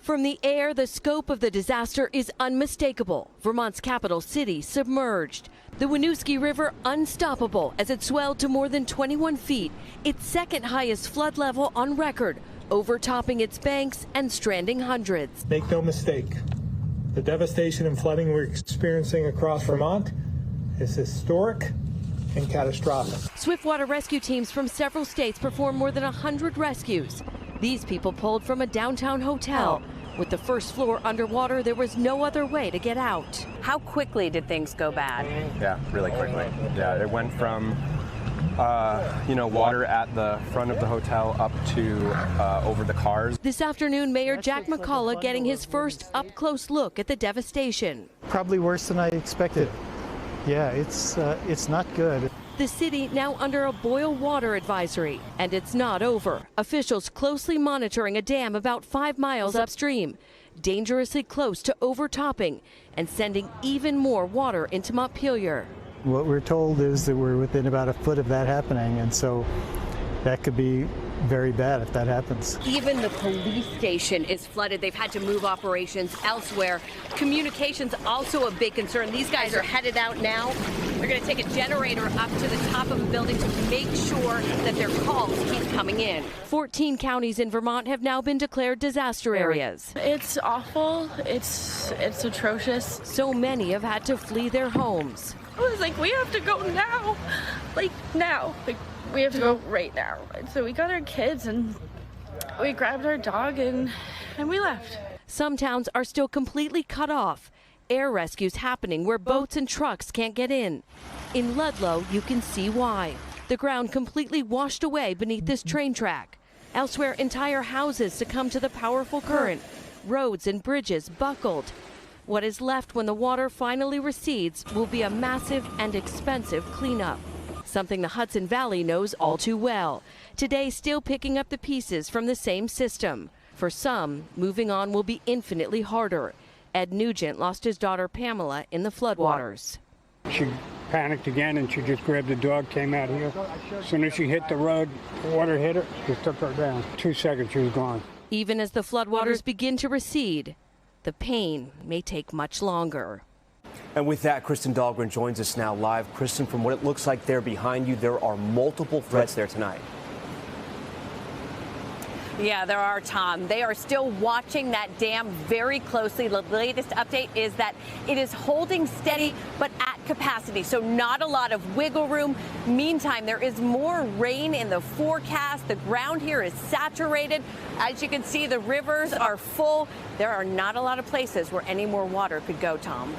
From the air, the scope of the disaster is unmistakable. Vermont's capital city submerged. The Winooski River unstoppable as it swelled to more than 21 feet, its second highest flood level on record, overtopping its banks and stranding hundreds. Make no mistake, the devastation and flooding we're experiencing across Vermont is historic and catastrophic. Swiftwater rescue teams from several states performed more than 100 rescues. These people pulled from a downtown hotel. With the first floor underwater, there was no other way to get out. How quickly did things go bad? Yeah, really quickly. Yeah, it went from, water at the front of the hotel up to over the cars. This afternoon, Mayor Jack McCullough getting his first up-close look at the devastation. Probably worse than I expected. Yeah, it's not good. The city now under a boil water advisory, and it's not over. Officials closely monitoring a dam about 5 miles upstream, dangerously close to overtopping and sending even more water into Montpelier. What we're told is that we're within about a foot of that happening, and so that could be very bad if that happens. Even the police station is flooded. They've had to move operations elsewhere. Communications also a big concern. These guys are headed out now. They're going to take a generator up to the top of a building to make sure that their calls keep coming in. 14 counties in Vermont have now been declared disaster areas. It's awful. It's atrocious. So many have had to flee their homes. I was like, we have to go now. Like now. Like, we have to go right now. So we got our kids and we grabbed our dog and we left. Some towns are still completely cut off. Air rescues happening where boats and trucks can't get in. In Ludlow, you can see why. The ground completely washed away beneath this train track. Elsewhere, entire houses succumb to the powerful current. Roads and bridges buckled. What is left when the water finally recedes will be a massive and expensive cleanup. Something the Hudson Valley knows all too well. Today, still picking up the pieces from the same system. For some, moving on will be infinitely harder. Ed Nugent lost his daughter Pamela in the floodwaters. She panicked again and she just grabbed the dog, came out here. As soon as she hit the road, the water hit her, just took her down. 2 seconds, she was gone. Even as the floodwaters begin to recede, the pain may take much longer. And with that, Kristen Dahlgren joins us now live. Kristen, from what it looks like there behind you, there are multiple threats there tonight. Yeah, there are, Tom. They are still watching that dam very closely. The latest update is that it is holding steady, but at capacity, so not a lot of wiggle room. Meantime, there is more rain in the forecast. The ground here is saturated. As you can see, the rivers are full. There are not a lot of places where any more water could go, Tom.